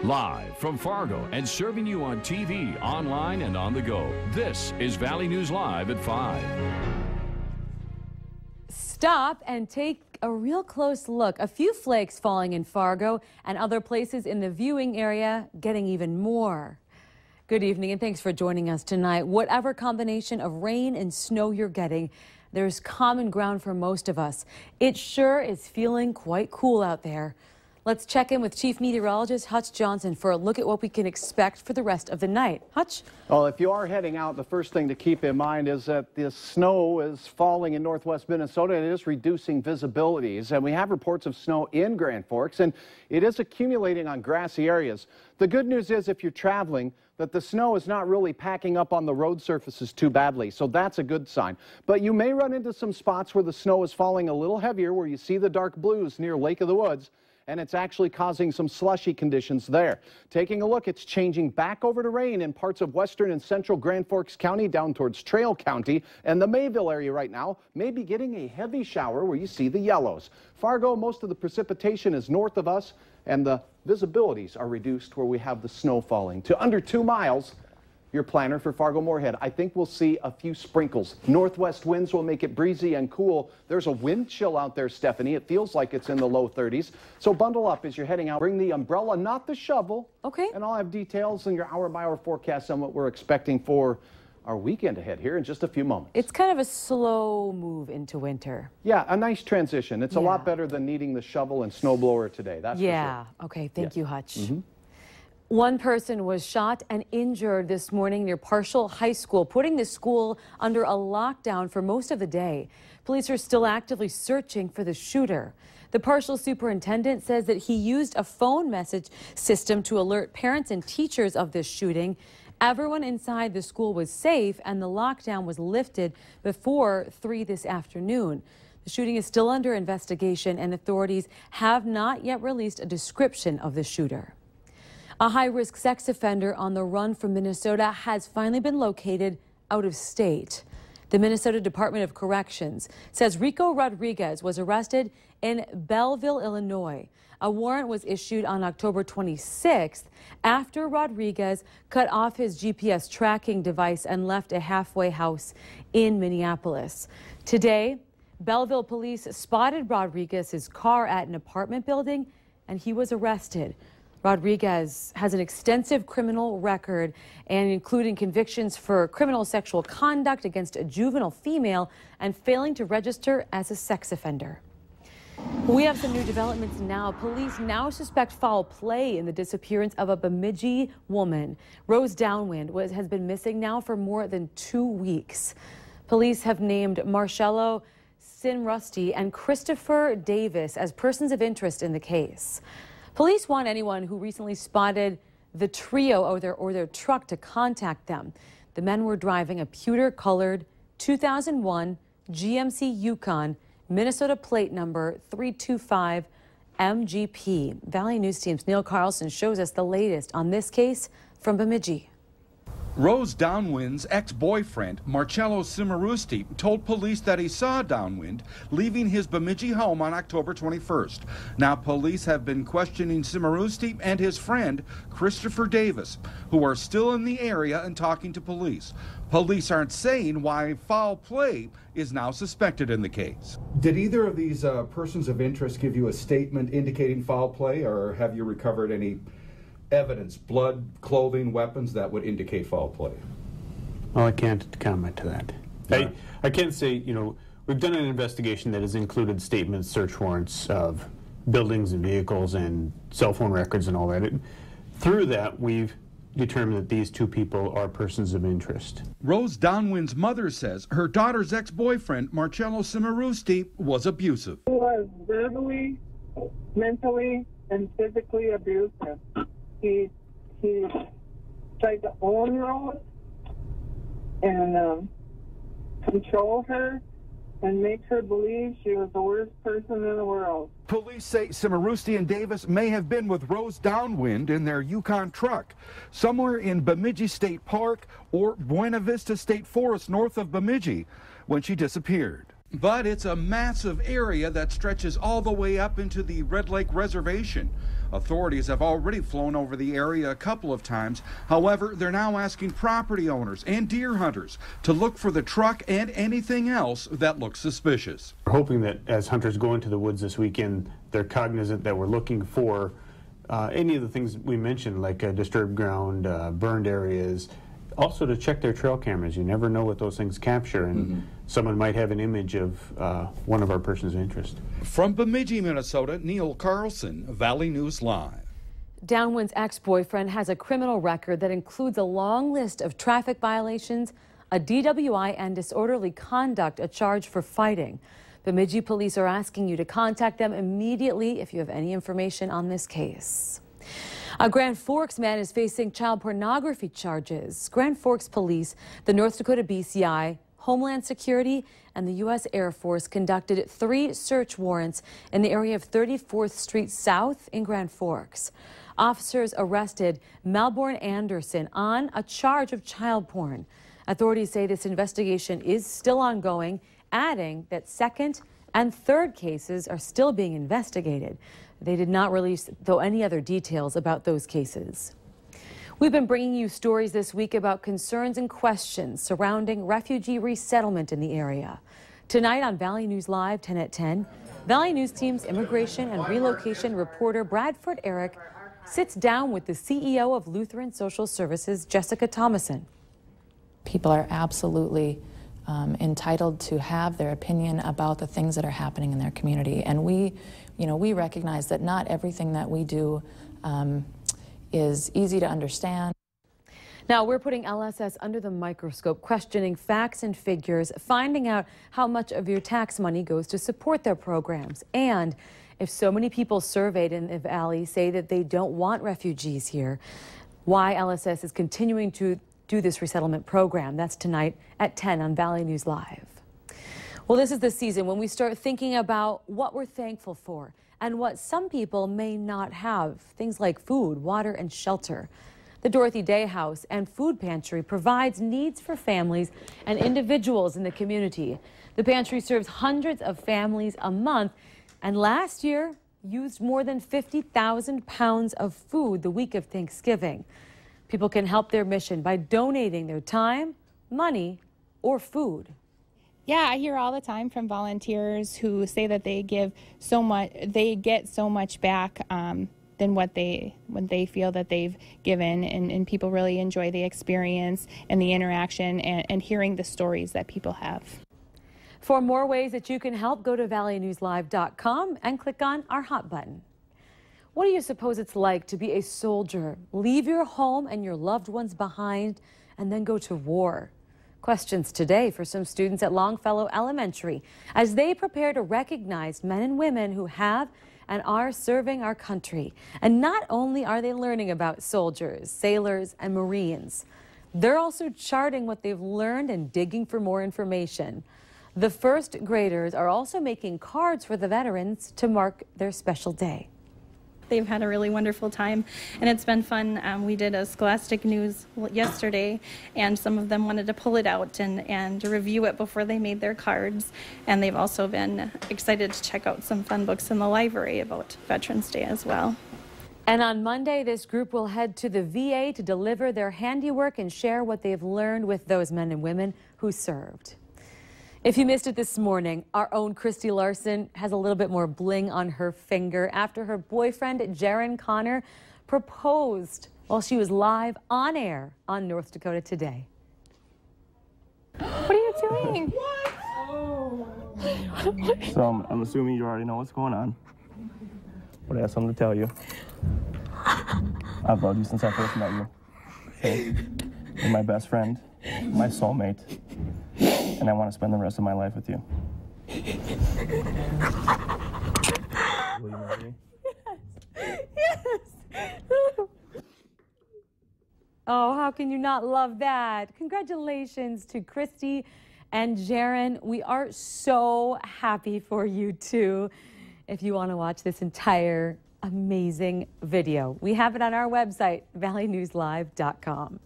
Live from Fargo and serving you on TV, online, and on the go. This is Valley News Live at 5. Stop and take a real close look. A few flakes falling in Fargo and other places in the viewing area getting even more. Good evening and thanks for joining us tonight. Whatever combination of rain and snow you're getting, there's common ground for most of us. It sure is feeling quite cool out there. Let's check in with Chief Meteorologist Hutch Johnson for a look at what we can expect for the rest of the night. Hutch? Well, if you are heading out, the first thing to keep in mind is that the snow is falling in northwest Minnesota and it is reducing visibilities. And we have reports of snow in Grand Forks and it is accumulating on grassy areas. The good news is if you're traveling, that the snow is not really packing up on the road surfaces too badly, so that's a good sign. But you may run into some spots where the snow is falling a little heavier, where you see the dark blues near Lake of the Woods, and it's actually causing some slushy conditions there. Taking a look, it's changing back over to rain in parts of western and central Grand Forks County down towards Trail County, and the Mayville area right now may be getting a heavy shower where you see the yellows. Fargo, most of the precipitation is north of us, and the visibilities are reduced where we have the snow falling to under 2 miles. Your planner for Fargo-Moorhead, I think we'll see a few sprinkles. Northwest winds will make it breezy and cool. There's a wind chill out there, Stephanie. It feels like it's in the low 30s. So bundle up as you're heading out. Bring the umbrella, not the shovel. Okay. And I'll have details in your hour-by-hour forecast on what we're expecting for our weekend ahead here in just a few moments. It's kind of a slow move into winter. Yeah, a nice transition. It's a lot better than needing the shovel and snowblower today. That's for sure. Okay, thank you, Hutch. One person was shot and injured this morning near Parshall High School, putting the school under a lockdown for most of the day. Police are still actively searching for the shooter. The Parshall superintendent says that he used a phone message system to alert parents and teachers of this shooting. Everyone inside the school was safe and the lockdown was lifted before 3 this afternoon. The shooting is still under investigation and authorities have not yet released a description of the shooter. A high-risk sex offender on the run from Minnesota has finally been located out of state. The Minnesota Department of Corrections says Rico Rodriguez was arrested in Belleville, Illinois. A warrant was issued on October 26th after Rodriguez cut off his GPS tracking device and left a halfway house in Minneapolis. Today, Belleville police spotted Rodriguez's car at an apartment building and he was arrested. Rodriguez has an extensive criminal record, and including convictions for criminal sexual conduct against a juvenile female and failing to register as a sex offender. We have some new developments now. Police now suspect foul play in the disappearance of a Bemidji woman. Rose Downwind has been missing now for more than 2 weeks. Police have named Marcello Sinrusti and Christopher Davis as persons of interest in the case. Police want anyone who recently spotted the trio or their truck to contact them. The men were driving a pewter-colored 2001 GMC Yukon, Minnesota plate number 325 MGP. Valley News Team's Neil Carlson shows us the latest on this case from Bemidji. Rose Downwind's ex-boyfriend, Marcello Cimarusti, told police that he saw Downwind leaving his Bemidji home on October 21st. Now police have been questioning Cimarusti and his friend, Christopher Davis, who are still in the area and talking to police. Police aren't saying why foul play is now suspected in the case. Did either of these persons of interest give you a statement indicating foul play, or have you recovered any evidence, blood, clothing, weapons that would indicate foul play? Well, I can't comment to that. Yeah. I can say, we've done an investigation that has included statements, search warrants of buildings and vehicles and cell phone records and all that. Through that, we've determined that these 2 people are persons of interest. Rose Downwind's mother says her daughter's ex-boyfriend, Marcello Cimarusti, was abusive. He was verbally, mentally, and physically abusive. He tried to own Rose and control her and make her believe she was the worst person in the world. Police say Cimarusti and Davis may have been with Rose Downwind in their Yukon truck, somewhere in Bemidji State Park or Buena Vista State Forest north of Bemidji when she disappeared. But it's a massive area that stretches all the way up into the Red Lake Reservation. Authorities have already flown over the area a couple of times. However, they're now asking property owners and deer hunters to look for the truck and anything else that looks suspicious. We're hoping that as hunters go into the woods this weekend, they're cognizant that we're looking for any of the things we mentioned, like disturbed ground, burned areas. Also to check their trail cameras. You never know what those things capture, and someone might have an image of one of our persons of interest. From Bemidji, Minnesota, Neil Carlson, Valley News Live. Downwind's ex-boyfriend has a criminal record that includes a long list of traffic violations, a DWI, and disorderly conduct, a charge for fighting. Bemidji police are asking you to contact them immediately if you have any information on this case. A Grand Forks man is facing child pornography charges. Grand Forks police, the North Dakota BCI, Homeland Security, and the U.S. Air Force conducted 3 search warrants in the area of 34th Street South in Grand Forks. Officers arrested Melbourne Anderson on a charge of child porn. Authorities say this investigation is still ongoing, adding that second and third cases are still being investigated. They did not release, though, any other details about those cases. We've been bringing you stories this week about concerns and questions surrounding refugee resettlement in the area. Tonight on Valley News Live, 10 at 10, Valley News Team's immigration and relocation reporter Bradford Eric sits down with the CEO of Lutheran Social Services, Jessica Thomason. People are absolutely entitled to have their opinion about the things that are happening in their community. And we recognize that not everything that we do is easy to understand. Now, we're putting LSS under the microscope, questioning facts and figures, finding out how much of your tax money goes to support their programs. And if so many people surveyed in the Valley say that they don't want refugees here, why LSS is continuing to do this resettlement program. That's tonight at 10 on Valley News Live. Well, this is the season when we start thinking about what we're thankful for and what some people may not have, things like food, water, and shelter. The Dorothy Day House and Food Pantry provides needs for families and individuals in the community. The pantry serves hundreds of families a month, and last year used more than 50,000 pounds of food the week of Thanksgiving. People can help their mission by donating their time, money, or food. Yeah, I hear all the time from volunteers who say that they give so much, they get so much back than what they feel that they've given, and people really enjoy the experience and the interaction and hearing the stories that people have. For more ways that you can help, go to valleynewslive.com and click on our Hot button. What do you suppose it's like to be a soldier, leave your home and your loved ones behind, and then go to war? Questions today for some students at Longfellow Elementary as they prepare to recognize men and women who have and are serving our country. And not only are they learning about soldiers, sailors, and Marines, they're also charting what they've learned and digging for more information. The first graders are also making cards for the veterans to mark their special day. They've had a really wonderful time, and it's been fun. We did a Scholastic News yesterday, and some of them wanted to pull it out and review it before they made their cards. And they've also been excited to check out some fun books in the library about Veterans Day as well. And on Monday, this group will head to the VA to deliver their handiwork and share what they've learned with those men and women who served. If you missed it this morning, our own Christy Larson has a little bit more bling on her finger after her boyfriend, Jaron Connor, proposed while she was live on air on North Dakota Today. What are you doing? So I'm assuming you already know what's going on, but I have something to tell you. I've loved you since I first met you. Okay? You're my best friend, my soulmate, and I want to spend the rest of my life with you. Will you marry me? Yes. Oh, how can you not love that? Congratulations to Christy and Jaron. We are so happy for you too. If you want to watch this entire amazing video, we have it on our website, valleynewslive.com.